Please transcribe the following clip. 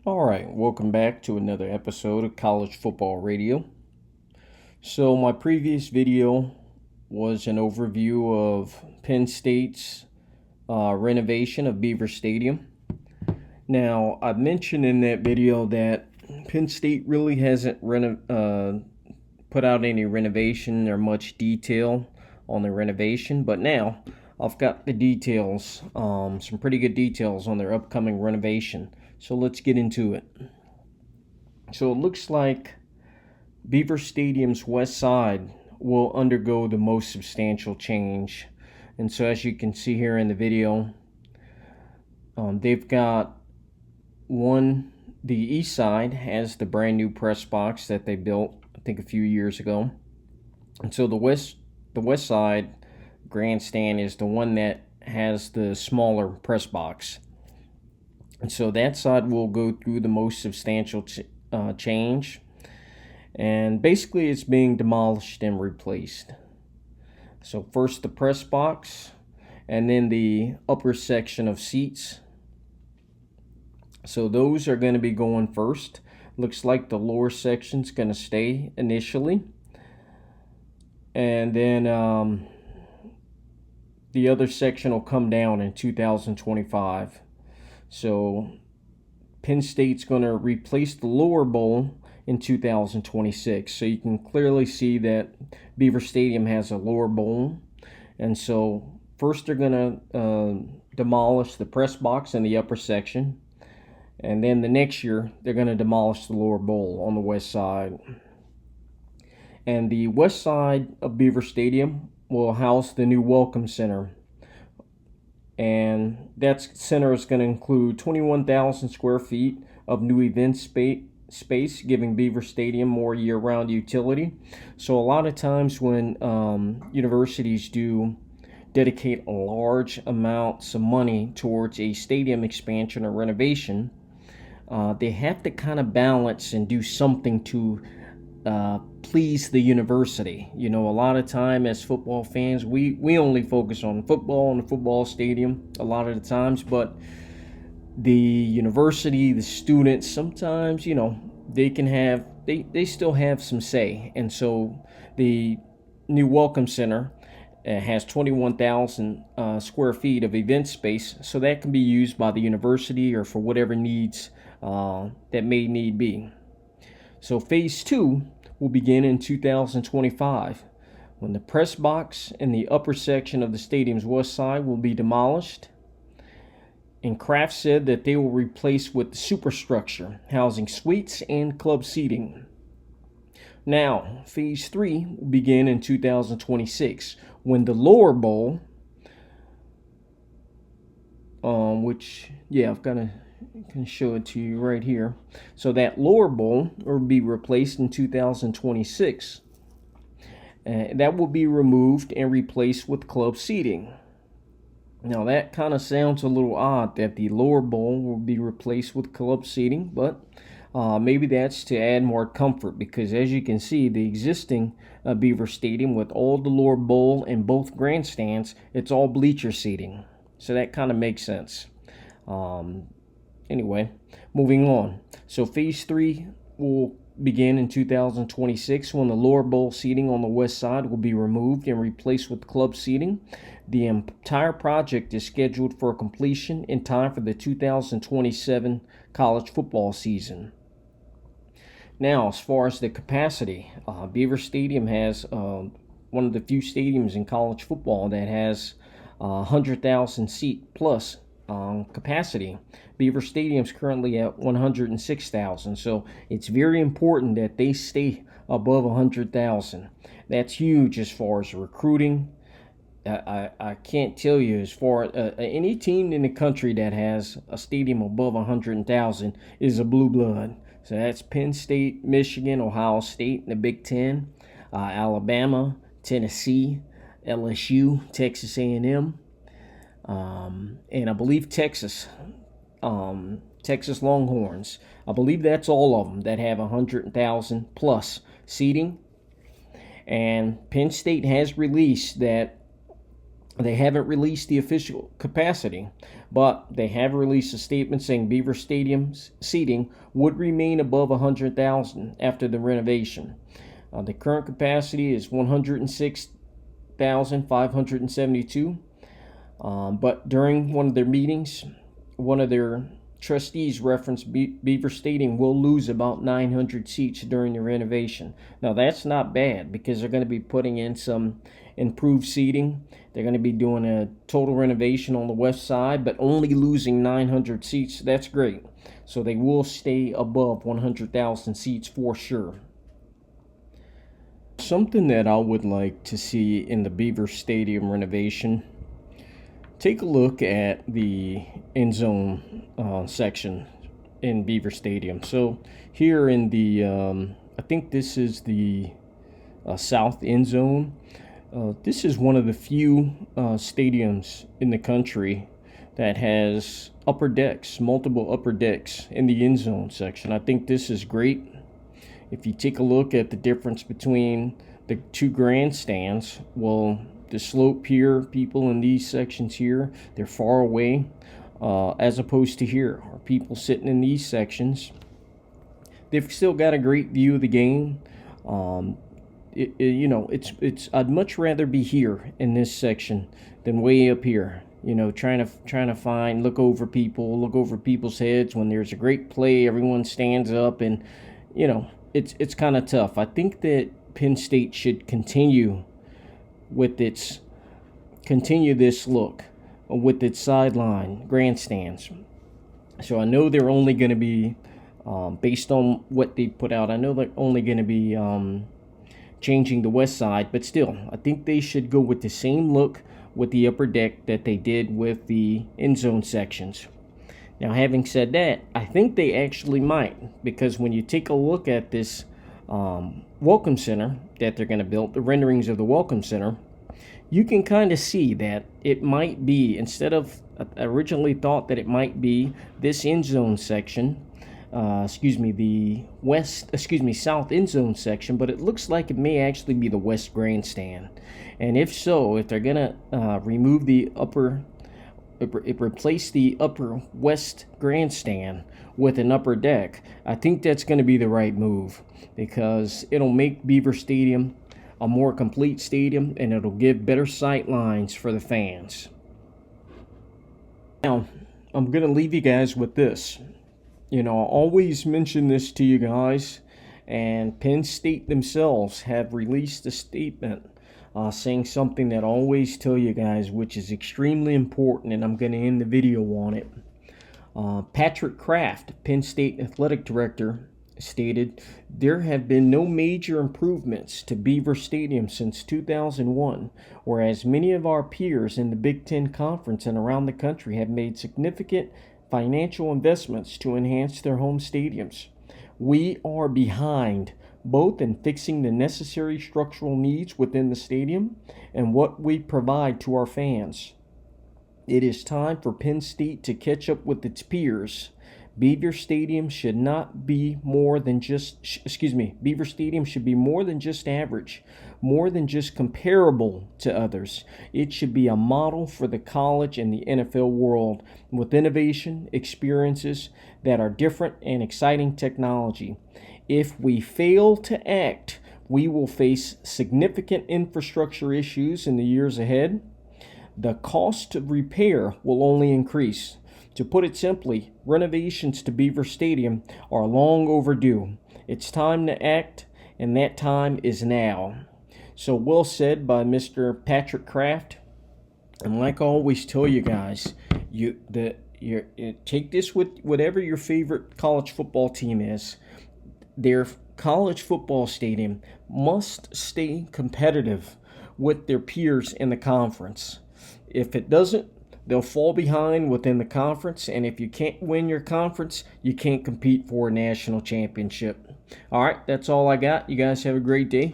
All right, welcome back to another episode of College Football Radio. So, my previous video was an overview of Penn State's renovation of Beaver Stadium. Now, I mentioned in that video that Penn State really hasn't put out any renovation or much detail on the renovation, but now I've got the details, some pretty good details on their upcoming renovation. So, let's get into it. So, it looks like Beaver Stadium's west side will undergo the most substantial change. And so, as you can see here in the video, they've got the east side has the brand new press box that they built, I think, a few years ago. And so the west side grandstand is the one that has the smaller press box. And so that side will go through the most substantial change. And basically, it's being demolished and replaced. So first the press box, and then the upper section of seats. So those are going to be going first. Looks like the lower section's going to stay initially. And then the other section will come down in 2025. So Penn State's going to replace the lower bowl in 2026. So you can clearly see that Beaver Stadium has a lower bowl. And so first they're going to demolish the press box in the upper section. And then the next year they're going to demolish the lower bowl on the west side. And the west side of Beaver Stadium will house the new Welcome Center. And that center is going to include 21,000 square feet of new event space, giving Beaver Stadium more year-round utility. So a lot of times when universities do dedicate large amounts of money towards a stadium expansion or renovation, they have to kind of balance and do something to please the university. You know, a lot of time as football fans, we only focus on football and the football stadium a lot of the times, but the university, the students, sometimes, you know, they still have some say. And so the new Welcome Center has 21,000 square feet of event space, so that can be used by the university or for whatever needs that may need be. So phase 2 will begin in 2025 when the press box in the upper section of the stadium's west side will be demolished. And Kraft said that they will replace with the superstructure housing suites and club seating. Now, phase 3 will begin in 2026 when the lower bowl, I've got to can show it to you right here. So that lower bowl will be replaced in 2026. That will be removed and replaced with club seating. Now that kind of sounds a little odd that the lower bowl will be replaced with club seating, but maybe that's to add more comfort, because as you can see, the existing Beaver Stadium with all the lower bowl and both grandstands, it's all bleacher seating. So that kind of makes sense. Anyway, moving on. So phase 3 will begin in 2026 when the lower bowl seating on the west side will be removed and replaced with club seating. The entire project is scheduled for completion in time for the 2027 college football season. Now, as far as the capacity, Beaver Stadium has one of the few stadiums in college football that has 100,000 seat plus capacity. Beaver Stadium's currently at 106,000, so it's very important that they stay above 100,000. That's huge as far as recruiting. I can't tell you, as far as any team in the country that has a stadium above 100,000 is a blue blood. So that's Penn State, Michigan, Ohio State in the Big Ten, Alabama, Tennessee, LSU, Texas A&M, and I believe Texas Longhorns. I believe that's all of them that have 100,000 plus seating. And Penn State has released that They haven't released the official capacity, but they have released a statement saying Beaver Stadium's seating would remain above 100,000 after the renovation. The current capacity is 106,572. But during one of their meetings, one of their trustees referenced Beaver Stadium will lose about 900 seats during the renovation. Now that's not bad because they're going to be putting in some improved seating. They're going to be doing a total renovation on the west side, but only losing 900 seats. That's great. So they will stay above 100,000 seats for sure. Something that I would like to see in the Beaver Stadium renovation, take a look at the end zone section in Beaver Stadium. So here in the, I think this is the south end zone. This is one of the few stadiums in the country that has upper decks, multiple upper decks in the end zone section. I think this is great. If you take a look at the difference between the two grandstands, well, the slope here, people in these sections here, they're far away, as opposed to here, are people sitting in these sections. They've still got a great view of the game. I'd much rather be here in this section than way up here. Trying to look over people's heads when there's a great play. Everyone stands up, and it's kind of tough. I think that Penn State should continue this look with its sideline grandstands. So I know they're only going to be, based on what they put out, I know they're only going to be changing the west side, but still, I think they should go with the same look with the upper deck that they did with the end zone sections. Now, having said that, I think they actually might, because when you take a look at this Welcome Center that they're going to build, the renderings of the Welcome Center, you can kind of see that it might be, instead of originally thought that it might be this end zone section, the south end zone section, but it looks like it may actually be the west grandstand. And if so, if they're going to remove the replace the upper west grandstand with an upper deck, I think that's going to be the right move, because it'll make Beaver Stadium a more complete stadium, and it'll give better sight lines for the fans. Now, I'm going to leave you guys with this. I always mention this to you guys, and Penn State themselves have released a statement saying something that I always tell you guys, which is extremely important, and I'm going to end the video on it. Patrick Kraft, Penn State athletic director, stated, "There have been no major improvements to Beaver Stadium since 2001, whereas many of our peers in the Big Ten Conference and around the country have made significant financial investments to enhance their home stadiums. We are behind both in fixing the necessary structural needs within the stadium and what we provide to our fans. It is time for Penn State to catch up with its peers. Beaver Stadium should be more than just average, more than just comparable to others. It should be a model for the college and the NFL world, with innovation, experiences that are different, and exciting technology. If we fail to act, we will face significant infrastructure issues in the years ahead. The cost of repair will only increase. To put it simply, renovations to Beaver Stadium are long overdue. It's time to act, and that time is now." So well said by Mr. Patrick Kraft. And like I always tell you guys, take this with whatever your favorite college football team is. Their college football stadium must stay competitive with their peers in the conference. If it doesn't, they'll fall behind within the conference, and if you can't win your conference, you can't compete for a national championship. All right, that's all I got. You guys have a great day.